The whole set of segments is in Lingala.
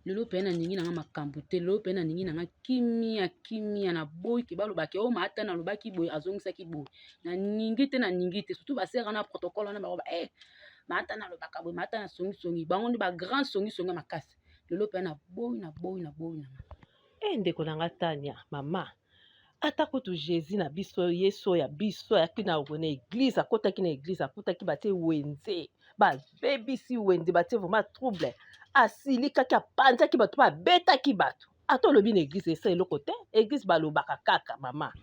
lelo pe na ningi nanga makambo te lelo pe na ningi nanga kimia na boy ke balobaki o mata na lobaki boy azongisaki boy na ningi te surtout basera na protocole na baroba mata na lobaka boy mata na songi bango ndi ba grand songi makasi lelo pe na boy na ndeko nanga Tania mama ata kutu Jésus na biso Yesu ya biso ayaki na église akotaki na église akutaki batie wenze babebisi wenze batie vraiment trouble asilikaki apanzaki bato babetaki bato ata olobi na église esa eloko te église balobaka kaka mama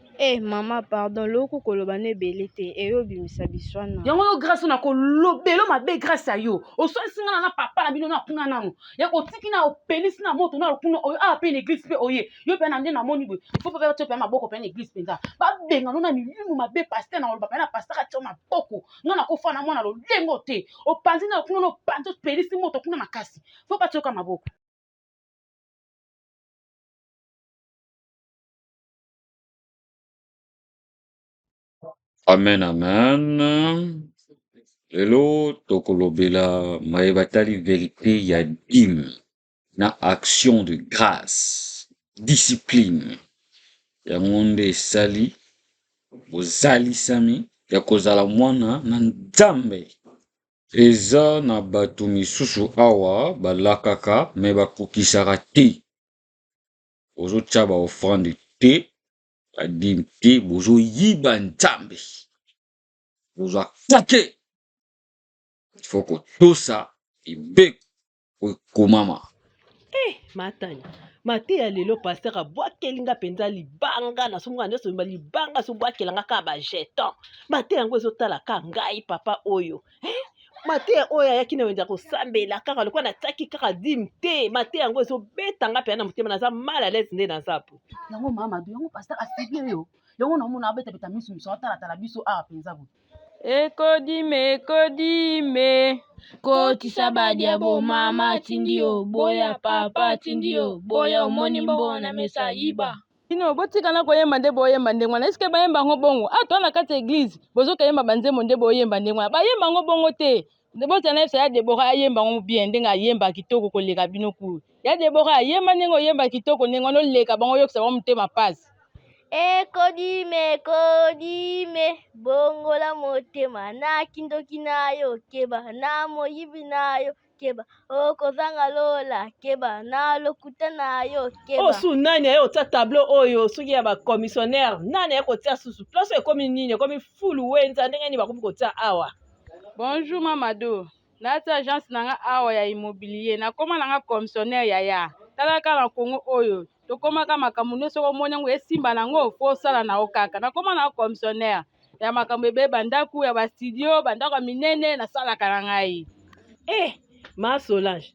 mama pardon loko koloba na ebele te eyobimisa biso wana yango yo grâce na kolobelo mabe grâce ya yo ososinga na papa na bino na kuna nano ya kotiki na opelisi na moto na kuna oyo pe na église pe oye yo pe na nde na moni boy il faut pe to pe maboko pe na église penza ba benga no na milimu mabe pasteur na oloba pe na pasteur atio maboko ngana ko fana mwana lo lengo te opanzi na kuna no panzo pelisi moto kuna makasi faut pas toka maboko. Amen. Lelo tokolobela mayebatali vérité ya dîme na action de grâce discipline yango nde esali ozalisami ya kozala mwana na Nzambe. Eza na bato misusu awa balakaka me bakokisaka te ozotia baofrande te badime te bozoyiba Nzambe bozwa kake ifo kotosa ebe kokomama. Matanya mate ya lelo pasteur abwakelinga penza libanga na somonga nyonso libanga sobwakelanga kaka bajeton mate yango ezotalaka ngai papa oyo mate oyo ayaki na wenza kosambela kaka lokwa natiaki kaka dime te mate yango ezobetanga mpenza na motema naza mal à l'aise nde naza po yango mama yango pasteur asibi yo yango naomona abeta miso atalatala biso awa penza boye ekodime kotisa badiabo mama tindio boya papa tindio boya omoni mbona mesa yiba ino botikana koyemba nde boyemba nde ngwana eske bayemba ngo bongo ato na kati église bozokayemba banzembo nde boyemba nde ngwana bayemba ngo bongo te botana esa ya Debora ayemba ngo bien ndenge ayemba kitoko koleka bino kulu ya Debora ayemba ndenge oyemba kitoko ndenge wana oleka bango yokisa bango motema pasi ekodime bongola motema na kindoki nayo keba na moyibi nayo keba okozanga lola keba na lokuta nayo keba osu nani aye otia tableau oyo soki ya bacommissionnaire nani aye kotia susu place ekomi nini ekomi fulu wenza ndenge nini bakomi kotia awa. Bonjour Mamadou nati agence nanga awa ya immobilier nakoma nanga commissionnaire yaya talaka na Kongo oyo tokomaka makambo nyonso omoni yango esimba nango fo osala na yo kaka nakoma na commissionnaire ya makambo ebele bandako ya bastudio bandako ya minene nasalaka na ngai. Ma Solange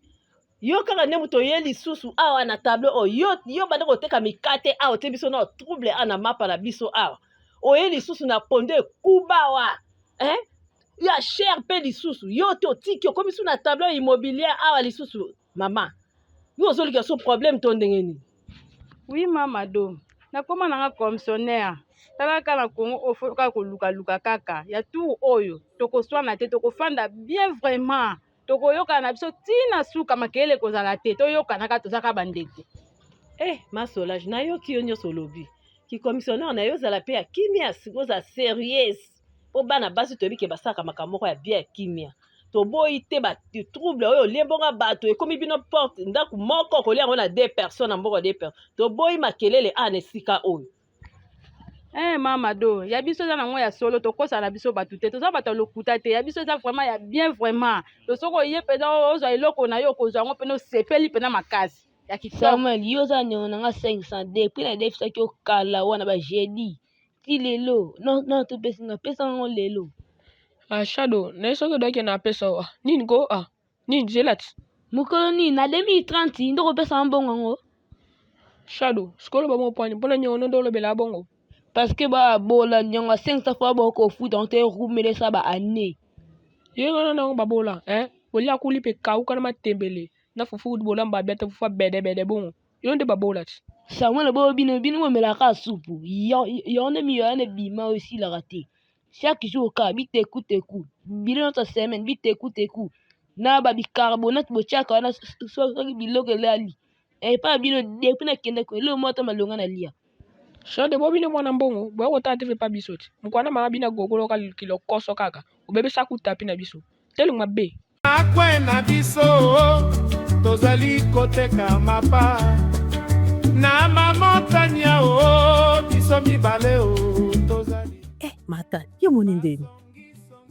yo kaka nde moto oye lisusu awa na tableau oyo yo banda koteka mikate awa otie biso na trouble awa na mapa na biso awa oye lisusu na pondo ekubawa ya cher mpe lisusu yo te otiki okomi su na tableau immobilier awa lisusu mama yo ozolika so problème to ndenge nini. Oui Mamadou nakoma nanga commissionnaire talaka na Kongo ofoka kolukaluka kaka ya tour oyo tokoswana te tokofanda bien vraiment tokoyokana na biso tina suka makele kozala te toyokanaka tozaka bandeko. Ma Solange nayoki yo nyonso olobi kicommissionnaire na yo ozala mpe ya kimia sikoza sérieuse mpo bana basi toyebi ke basalaka makambo moko ya bien ya kimia toboyi te batrouble oyo oliembonga bato ekomi bino porte ndako moko kolia yango na 2 personnes na mboko 2 personnes toboyi makelele ana esika oyo. Mamadou ya biso eza nango ya solo tokosa na biso bato te toza bato lokuta te ya biso eza vraiment ya bien vraiment tosoko oye mpenza ozwa eloko na yo kozwa yango mpena osepeli mpena makasi ya kitoko. Samuel yo oza ndeko nanga 500 mpe na defisaki okala wana bajedi ti lelo non topesinga pesa ngo lelo. Shadow na soki odaki na pesa wa nini ko nini zelati mokolo nini na 2030 ndoko pesa mbongo ngo Shadow sikolo ba mo point mpona nyongo ndo lobela bongo parce que ba bola nyongo 500 fois boko futa on te rumele sa ba année yengo na babola bolia kuli pe kauka na matembele na fufu bola mba beta fufa bede bongo yo nde babola ti Samuel bo bino mo melaka supu yo ne mi yo ne bima aussi la raté chaque jour ka biteku bino ta semaine biteku na babicarbonate botiaka wana soki biloko elali epa bino depuis nakende ko eloko moko ata malonga na lia shade bo bino mwana mbongo boya kotala te mpe pa biso te mokwana mama bino agogoloka kilo koso kaka obebisa kutapi na biso telingo mabe akwe na biso tozali koteka mapa na mamotania o biso mibale o tozali mata yo moni ndeni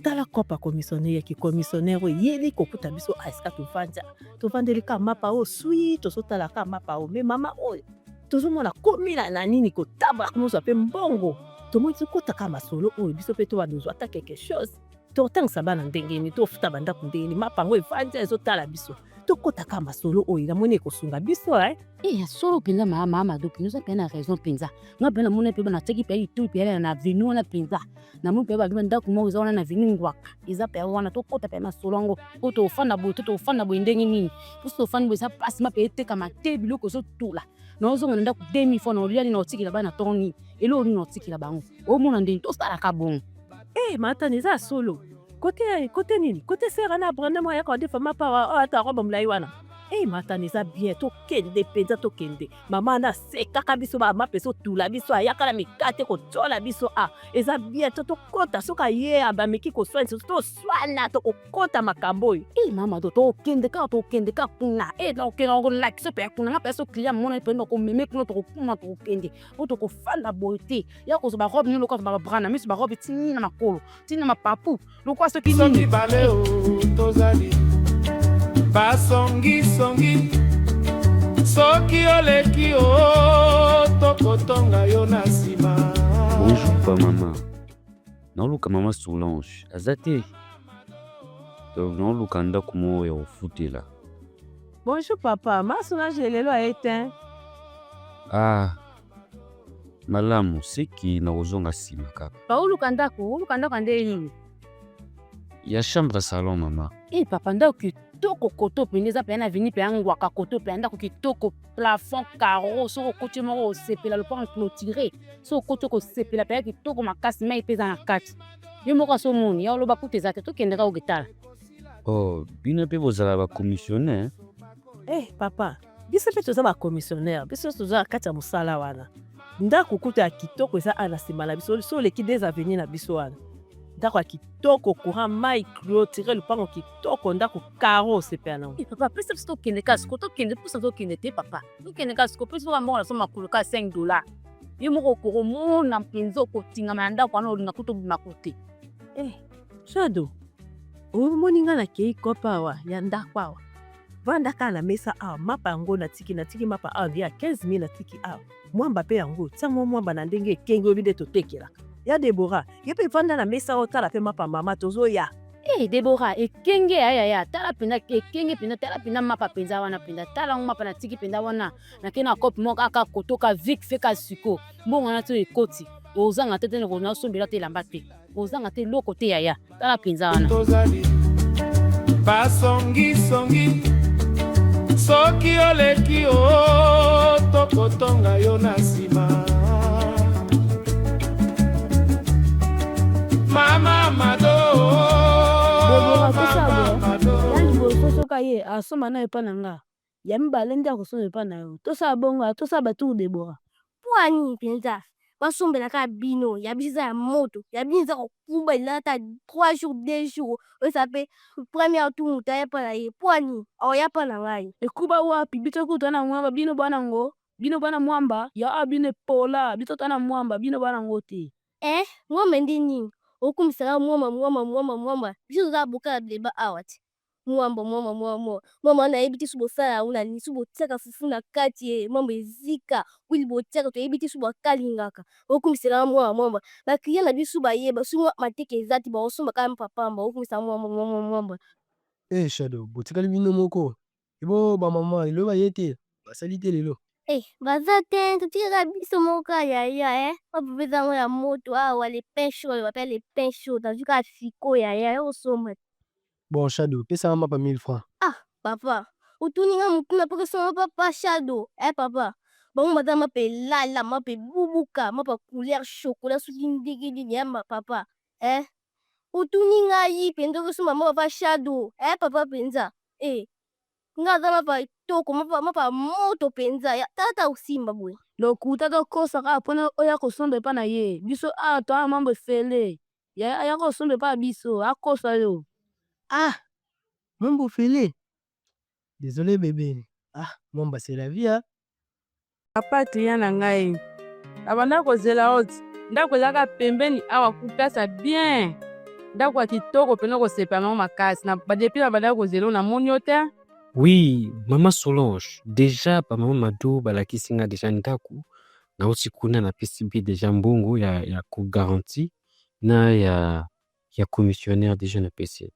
tala kopa commissionnaire ki commissionnaire oyo yeli kokuta biso esika tovandeli ka mapa oyo swi tozotala ka mapa oyo me mama oyo tozomona komila na nini kotambola komozwa mpe mbongo tomoni tokotaka masolo oyo biso mpe tobanozwa ata quelque chose totangisa bana ndenge nini tofuta bandako ndenge nini mapa yango evandi ezotala biso tokotaka masolo oyo namoni ekosunga biso solo mpenza mama do mpenza mpe na raison mpenza nga mpe namoni mpe banatiaki mpe itu mpe na veni wana mpenza namoni mpe babi bandako moko eza wana na veni ngwaka eza mpe wana tokota mpe masolo yango po tofanda boye to tofanda boye ndenge nini mposo tofanda boye eza mpasi ma mpe etekama te biloko ezotula na ozonga na ndako 2000 fois na olia nini otikela bana ntongo nini eloko nini otikela bango omona ndeni tosalaka bongo matani eza solo kote nini kote sera na branda mo yaka defa mapa ata roba mulai wana matani eza bien tokende mpenza tokende mama na sekaka biso bamapa ezotula biso ayaka na mikate kotola biso eza bien tokota soki aye abameki koswana toswana tokokota makambo oyo mama do tokende kaka kuna tokende kolakisa mpe kuna nga mpe so client mona mpe nakomeme kuna tokokuma tokokende po tokofanda boye te ya kozwa barobe nini lokola babrana miso barobe tini na makolo tini na mapapu lokola soki biso mibale o tozali basongisongi soki oleki o tokotonga yo na nsima. Bonjour pa mama naoluka mama Solange aza te donc naoluka ndako moko ya kofutela. Bonjour papa ma Solange lelo aye te malamu seki nakozonga nsima kaka baoluka ndako nde nini ya chambre salon mama. Papa ndako kitoko koto pende eza pena vini pe ngwaka koto pe ndako kitoko plafond carreau soko koti moko osepela lopango clôturé soko koti kosepela pe kitoko makasi mai peza na kati yo moko aso moni ya oloba kuta eza te tokendeka oketala bino mpe bozala bacommissionnaire papa biso mpe toza bacommissionnaire biso toza na kati ya mosala wana ndako kuta ya kitoko eza ana nsima na biso so oleki des avenir na biso wana ndako ya kitoko courant mai clôturé lupango kitoko ndako carreau osepela nango papa pesa biso tokende kasi ko tokende mposa tokende te papa tokende kasi ko pesa soka mbongo na so makolo ka $5 yo moko okomona mpenza okotingama na ndako wana olinga kuta obimako te Shado omoni nga nakei kopa awa ya ndako awa vanda kaka na mesa awa mapa yango natiki mapa awa nde ya 15 natiki awa mwamba mpe yango tiango mwamba na ndenge ekenge obi nde totekelaka ya Debora ye mpe vanda na mesa otala mpe mapa mama tozoya Debora ekenge yaya tala penda ekenge penda tala penda mapa penza wana penda tala ngo mapa natiki penda wana nakena kopi moko aka kotoka vik feka siko mbongo na to ekoti ozanga te tene kona sombela te lamba te ozanga te loko te yaya tala penza wana tozali basongisongi soki oleki o tokotonga yo na nsima. Mama Mado soka ye asoma na epa na nga ya mibale nde akosoma epa na yo tosala bongo tosala batour Debora pwani mpenza basombelaka bino ya biso eza ya moto ya bino eza kokuba elata 3 jours 2 jours oyesa mpe premier tour moto ayapa na ye pwani aoyapa na ngai ekuba wapi biso kuta na mwamba bino bana ngo bino bana mwamba ya bino epola biso tana mwamba bino bana ngo te ngombe ndi nini okumisaka mwamba biso toza boka ya bileba awa te mwamba nayebi te so bosala yango na nini so botiaka fufu na kati mwamba ezika wili botiaka toyebi te so bakalingaka okumisaka mwamba bakliye na biso bayeba so mateke eza te baosomba kaka mpapamba okumisa mwamba Shadow botikali bino moko ebo bamama lelo baye te basali te lelo baza te totikaka biso moko yaya bapepezango ya moto awa le pain chaud bapela le pain chaud nazwi kaka fiko yaya osomba bon Shadow pesanga mapa 1000 francs papa utuninga mutuna mpe kosoma papa Shadow papa bango baza mapa elala mapa ebubuka mapa couleur chocolat soki ndenge nini yamba papa Utuni ngai penza kusuma mapa shadow. Papa penza. Nga za mapa toko mapa moto penza. Ya tata usimba bwe. Lokuta tokosa kaka mpona oyo akosomba epa na ye biso awa toa mambo efele ya kosomba epa na biso akosa yo. Mambo fele. Désolé bébé. Mwamba c'est la vie. Papa client na ngai. Abanda kozela oti. Ndako ezaka pembeni awa kupesa bien. Ndako ya kitoko pena kosepa nango makasi. Na badepi na banda kozela na moni yo te. Oui, Maman Solange, déjà pa Maman Mado balakisi nga déjà ndako nauti kuna napesi mpe déjà mbongo ya ko-garantie na ya commissionnaire déjà napesi.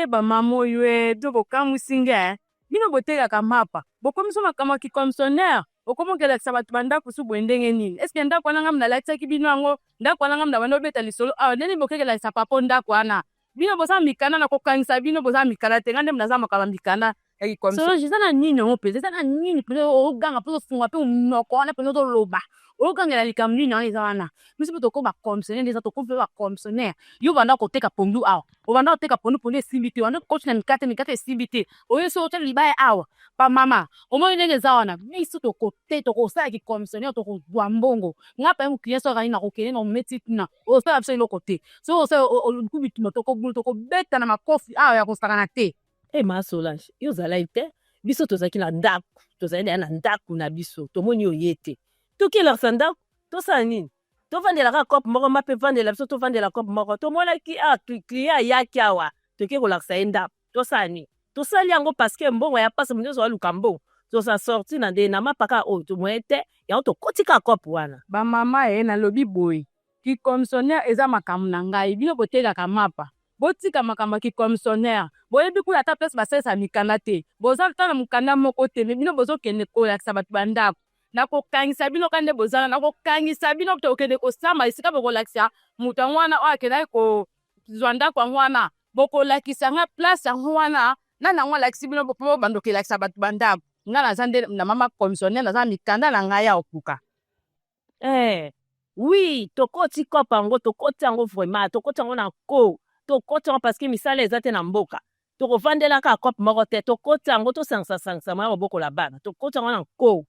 Ba mama oyo to bokamwisi nga. Bino botekaka mapa. Bokomisa makambo ya commissionnaire. Okomokelakisa bato bandako su boye ndenge nini. Eske ndako wana nga mnalatisaki bino yango ndako wana nga mna banda obeta lisolo awa ndeni bokekelakisa papa ndako wana. Bino boza mikanda na kokangisa bino boza mikanda te nga nde mnaza makaba mikanda ya kikomisa. Solange eza na nini yango mpenza eza na nini mpenza oganga mpe ofunga mpe monoko wana mpenza ozoloba ogangela likambo nini wana eza wana biso mpe tokoma bacomissionnaire eza tokoma mpe bacomissionnaire yo banda koteka pondu awa obanda koteka pondu esimbi te wanda koti na mikate esimbi te oyo so otala libaya awa bamama omoi ndenge eza wana biso tokosala kicomissionnaire tokozwa mbongo nga mpe mokilian so akali na kokende na ometi tina osala biso eloko te so osala oluku bituma tokobeta na makofi awa ya kosakana te. Ma Solange, yo zalai te, biso tozaki na ndako, tozali na ndako na biso, tomoni yo yete. Toki laksa ndako, tosala nini? Tovandela ka kope moko mape vandela biso tovandela kope moko. Tomona ki client yaki awa, toki kolaksa ye ndako, tosala nini? Tosali yango parce que mbongo ya pasi munyo zo luka mbongo. Tosa sorti na de na mapaka o tomoye te, ya to kotika kope wana. Ba mama na lobi boy. Ki commissionnaire eza makambo na ngai, bino botekaka mapa. Botika makambo ki commissionnaire boyebi kula ata place basalisa mikanda te bozala tana mukanda moko te bino bozokende kolakisa bato bandako nakokangisa bino kande bozala nakokangisa bino tokende kosamba esika bokolakisa moto yango wana oyo akendaki kozwa ndako yango wana bokolakisa nga place yango wana nani yango alakisi bino po bandokelakisa bato bandako nga naza nde na mama commissionnaire naza mikanda na ngai ya okuka. Oui, tokoti kopa yango tokoti yango vraiment tokoti yango na ko tokoti yango parce que misala eza te na mboka tokovandela ka kope moko te tokoti yango tosangisa maya kobokola bana tokoti yango na nko.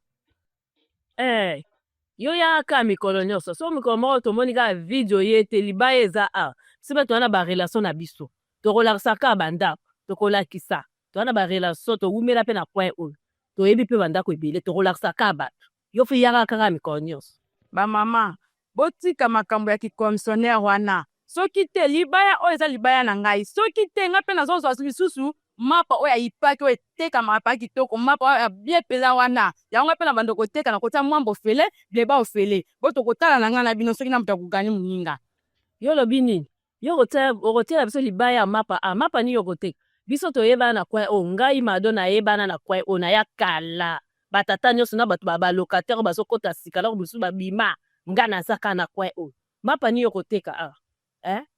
Yo yaka mikolo nyonso so mikolo moko tomoni kaka video ye te libaya eza biso mpe toza na barelation na biso tokolakisa kaka bandako tokolakisa toza na barelation towumela mpe na point oyo toyebi mpe bandako ebele tokolakisa kaka bato yo mpe yaka kaka mikolo nyonso. Bamama botika makambo ya kicomissionnaire wana soki te libaya oyo eza libaya na ngai soki te nga mpe nazozwa lisusu mapa oyo ayipaki oyo eteka mapa kitoko mapa oyo ya bien peza wana yango mpe na bando koteka na kotia mwambo ofele bleba ofele bo tokotala na ngai na bino soki na moto akogani moninga. Yo lobi nini yo okotiela biso libaya ya mapa nini okoteka biso toyebana na kwen o ngai mado nayebana na kwen o na ya kala batata nyonso na bato balocataire bazokota sika loko biso babima nga nazaka na kwen o mapa nini okoteka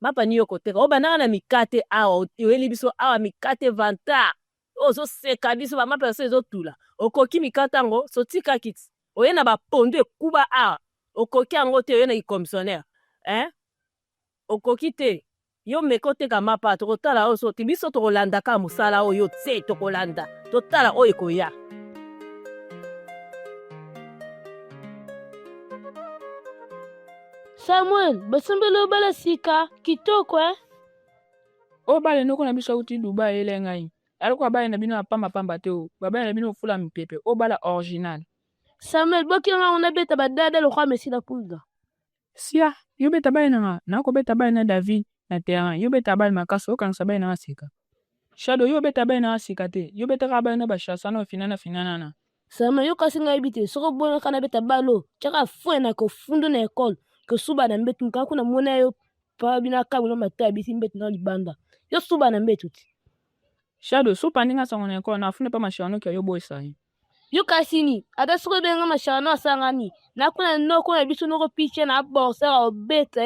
mapa niyo koteka obandaka na mikate awa oyeli biso awa mikate vanta ozoseka biso bamapa yaso ezotula okoki mikate yango sotika kiti oye na bapondu ekuba awa okoki yango te oye na kicomissionnaire okoki te yo meka oteka mapa tokotala oyo soti biso tokolandaka mosala oyo te tokolanda totala oyo ekoya. Samuel, basambelo bala sika kitoko o bale noko na biso uti Dubai ele ngai aloko bale na bino pamba te o babale na bino fula mipepe o bala original. Samuel bokila na beta badada lo kwa mesina pulga sia yo beta bale na ko beta bale na David na terrain yo beta bale makaso kan sabale na sika shadow yo beta bale na sika te yo beta ka bale na bashasa na finana na Samuel yo kasinga ibite soko bona kana beta balo chaka fue na ko fundo na école que suba na mbetu nka kuna mona yo pa bina ka bino mata bisi mbetu na libanda yo suba na mbetu ti shadow supa ndinga sango na ko na afune pa mashano ke yo boy sai yo kasini ada soko benga mashano asangani na kuna no kuna biso no ko piche na borsa obeta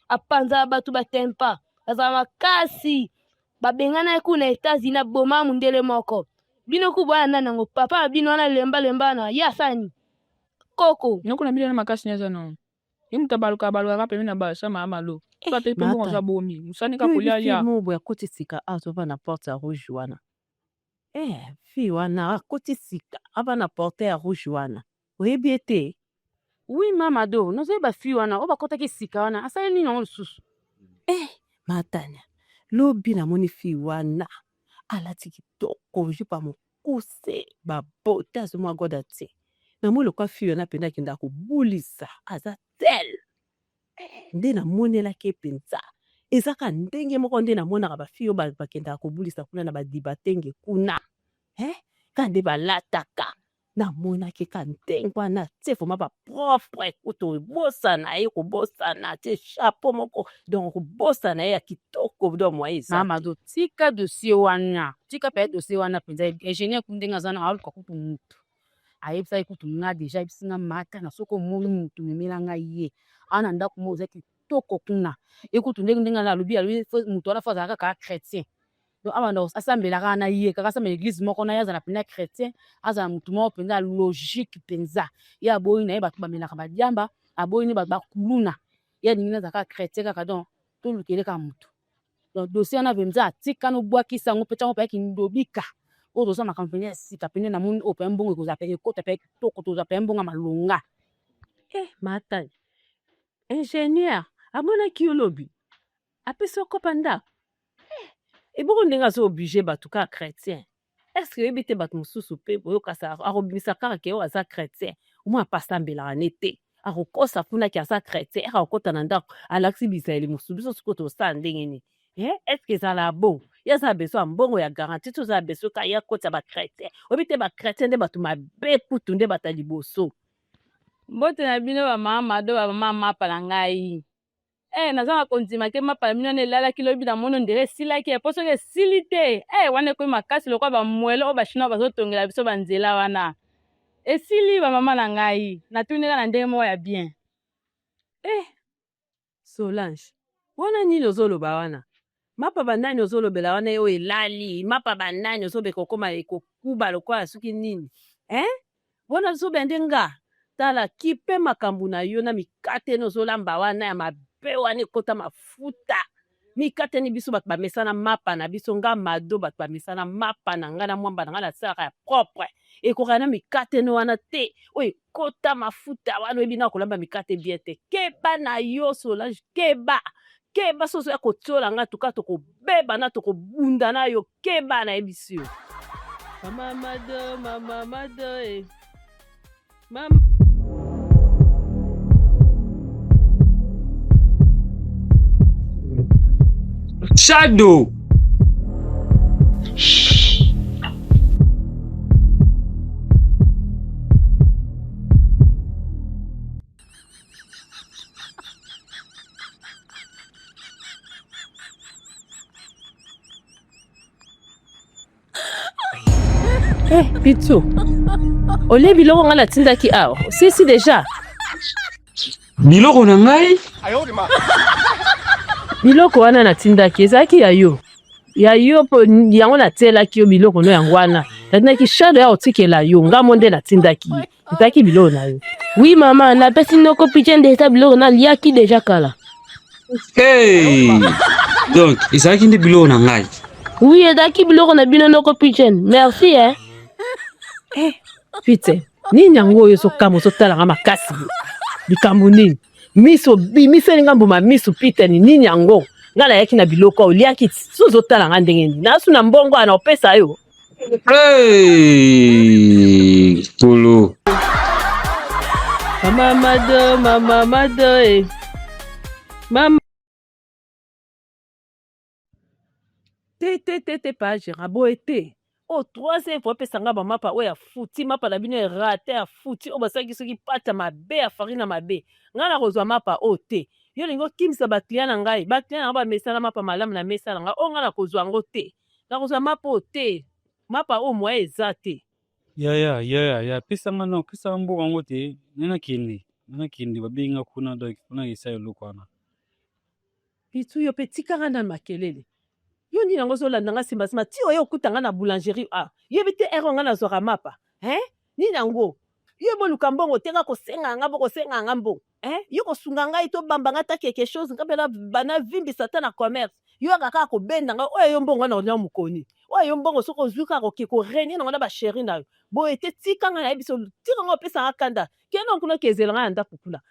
apanza batu batempa azama kasi babengana kuna États-Unis na boma mundele moko bino kubwa na nango papa bino na lemba na ya sani koko no kuna bino na makasi nyaza no ye mutu abalukaka pembeni na basa mama malo so ate mpe mbongo aza bomi mosani ka Yo kolia yebi lia fille moko boye akoti sika azova na porte ya rouge wana. Fille wana akoti sika ava na porte ya rouge wana. Oyebi ye te? Oui mama do nazoyeba fille wana oyo bakotaki sika wana asali nini yango lisusu. Matanya lobi namoni fille wana alati kitoko jupe ya mokuse babote azomwa goda te. Namoni lokwa fille wana mpenza akendaka kobulisa aza tel. Nde namonelaki ye mpenza. Ezaka ndenge moko nde namonaka bafille oyo bakendaka kobulisa kuna na badibatenge kuna. Ka nde balataka. Namonaki ka ndenge wana te vraimen bapropre kutu obosana ye kobosana te chapeau moko donc kobosana ye ya kitoko do mwa eza. Mama do tika dossier wana tika pe dossier wana mpenza ingénieur kundenge aza na aluka kutu mutu ayebisaki kutu nga deja ayebisinga mata na soki omoni mutu memelanga ye ana ndako mo oza kitoko kuna ekutu ndenge alobi mutu wana fo azalaka kaka chrétien donc abanda asambelaka na ye kaka asambela église moko na ye azala mpenza chrétien azala mutu moko mpenza logique mpenza ye aboyi na ye bato bamelaka badiamba aboyi ne bato bakuluna ye alingi azalaka chrétien kaka donc tolukele kaka mutu donc dossier wana mpenza atika nobwakisa yango mpe ntango mpe kindobika oyo toza makambo mpenza ya sika pene namoni oyo mpe mbongo ekozala mpe ekota mpe kitoko tozala mpe mbongo malonga. Matanya ingénieur amonaki yo lobi apesi okopa ndako eboko ndenge azo oblige bato kaka chrétien. Est-ce que oyebi te bato mosusu mpe boyokasa akobimisa kaka ke oyo aza chrétien omoi apasambelaka ne te akokosa funaki aza chrétien akokota na ndako alakisi bisaeli mosusu biso sikoyo tosala ndenge nini. Est-ce que ezala bongo ye aza beso ya mbongo ya garanti to ozala beso ka ye akoti ya bachrétien oyebi te bachrétien nde bato mabe kutu nde bato ya liboso. Mbote na bino bamama mado bamama mapa na ngai nazanga kondima ke mapa na bino elalaki lobi na mono ndere esilaki po soki esili te wana ekoyi makasi lokola bamwele oyo bachinois bazotongela biso banzela wana esili bamama na ngai natundeka na ndenge moko ya bien. Solange wana nini ozoloba wana mapa banani ozolobela wana oyo elali mapa banani ozobeka okoma ekokuba lokola soki nini wana ozobela nde nga tala kipe makambo na yo na mikate ni ozolamba wana ya mabe wana ekota mafuta mikate ni biso bato bamesana mapa na biso nga mado bato bamesana mapa na nga na mwamba na nga nasalaka ya propre ekoka na mikate ni wana te oyo ekota mafuta wana oyebi na kolamba mikate bien te keba na yo Solange keba soso ya kotiola nga tuka tokobeba na tokobunda na yo keba na yebisi yo mama mado mama Shadow. Pitu ole biloko nga natindaki awa sisi deja Biloko na ngai biloko wana natindaki ezalaki ya yo po yango natielaki yo biloko no yango wana natindaki Shadow ya otikela yo ngamo nde natindaki ezalaki biloko na yo. Oui mama napesi noko piche ndeta biloko naliaki deja kala. Donc ezalaki nde biloko na ngai. Oui ezalaki biloko na bino noko piche merci Pite nini yango oyo sokamo sotalanga makasi likambo nini miso bimiselinga mbuma miso pite nini yango nga nayaki na biloko oliaki sozotalanga ndenge nini nasu na mbongo ana opesa yo Tolo mama mado mama te pa gérant boye te o troisième fois pesanga ba mapa oya futi mapa na bino erate ya futi o basaki soki pata mabe ya farine mabe nga na kozwa mapa o te yo lingo kimisa ba client na ngai ba client na ba mesala mapa malamu na mesa na nga o nga na kozwa ngo te na kozwa mapa o te mapa o moya eza te ya pesanga no pesanga mboka ngo te nena kende babenga kuna donc kuna isa eloko wana pitu yo pe tikanga na makelele yo nini yango ozolanda nga nsima ti oyo okutanga na boulangerie yebi te ere nga nazwaka mapa nini yango Yo moluka mbongo teka kosenga nga mbongo kosenga nga mbongo. Yo kosunga ngai to bamba nga ta quelque chose nga pela bana vimbisa ta na commerce. Yo kaka ko benda nga oyo yo mbongo na onya mukoni. Oyo yo mbongo soko zuka ko ke ko reni na ba chéri na yo. Bo ete tika nga na biso tika nga opesa nga kanda. Keno kuna kezela nga nda kukula.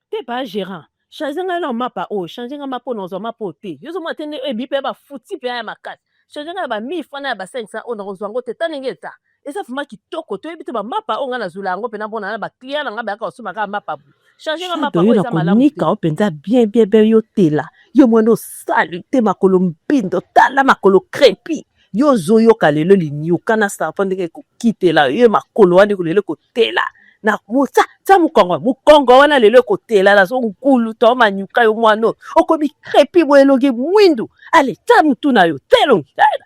Te ba gérant. Changer nga na mapa o, changer nga mapa no zo mapa te. Yo zo matene e bi pe ba futi pe ya makasi. Changer nga ba 1000 francs na ba 500 o na zo ngo te tanengeta. Esa fuma kitoko to ebite ba mapa o nga na zula ngo pe na bona na ba client nga ba ka osuma ka mapa. Changer nga mapa o esa malamu. Nika o penza bien yo tela. Yo mwana sali te makolo mpindo tala makolo crepi. Yo zo yo kalelo linyuka na sa ndenge ko kitela yo makolo wani ko lelo ko tela. Na musa ta mukongo wana lelo ko tela la so nkulu to manyuka yo mwana okomi crepi boeloge mwindu ale ta mutu na yo telo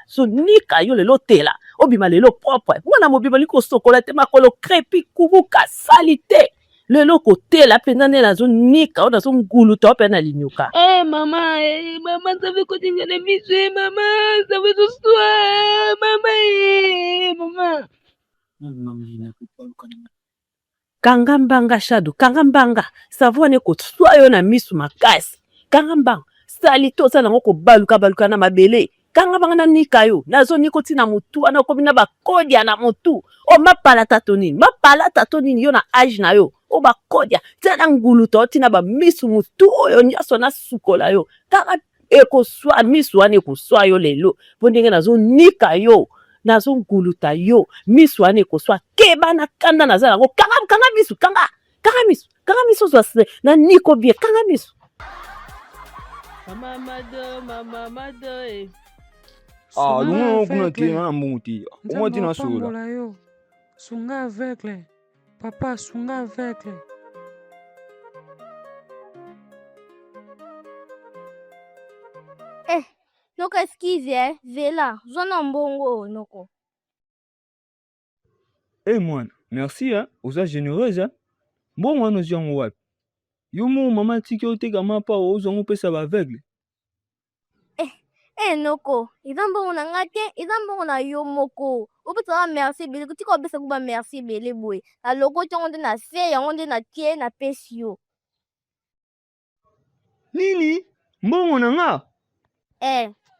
so nika yo lelo tela obima lelo propre mwana mobima liko sokola te makolo crepi kubuka salite lelo ko tela pena ne na zo nika o na so ngulu to pena linyuka Maman, maman, ça veut continuer les missions, maman, ça veut tout ça, maman, Kangambanga shadu, kangambanga, savone ko swayo na misu makasi. Kangambanga, salito sa nango ko baluka na mabele. Kangambanga na nika yo, nazo niko tina mutu, ana komina ba kodia na mutu. O mapala tatonini yo na age na yo. O ba kodia, tina ngulu to tina ba misu mutu, yo nyaso na sukola yo. Kanga eko swa, misu wane ko swayo lelo. Bondenge nazo nika yo. Nazo nguluta yo misu ane ko swa keba na kanda na zala ko kanga misu so na niko bien kanga misu mama mado lungo kuna tina muti o moti na sula yo sunga aveugle papa sunga aveugle Noko excuse vela zona mbongo noko. Mwana, merci oza généreuse mbongo wana ozwi yango wapi yo mo mama tiki oteka mapa ozwa ngo pesa ba aveugle Noko eza mbongo na nga te eza mbongo na yo moko opesa ba merci bele kutika opesa kuba merci bele boye na loko tongo nde na se yango nde na tie na pesi yo nini mbongo na nga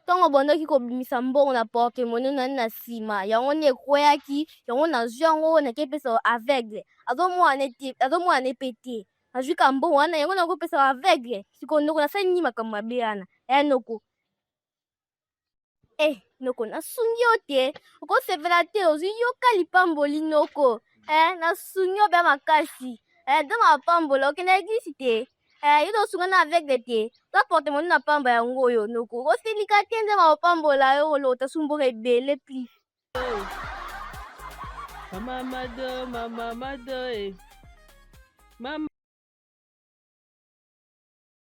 tongo bondoki kobimisa mbongo na porte-monnaie nani na nsima yango nde ekweyaki yango nazwi yango nakepesa aveugle azomwana epe te nazwi ka mbongo wana yango nakopesa aveugle sikoyo ndoko nasali nini makambo mabe wana noko noko nasungi yo te okosevela te ozwi yoka lipamboli noko nasungi yo mpe makasi do mapambola okende eglise te yo tosunga na aveugle te to porte-monnaie na pamba yango oyo noko osilika te nde mapambola yo olota sumboka ebele pli mama mado mama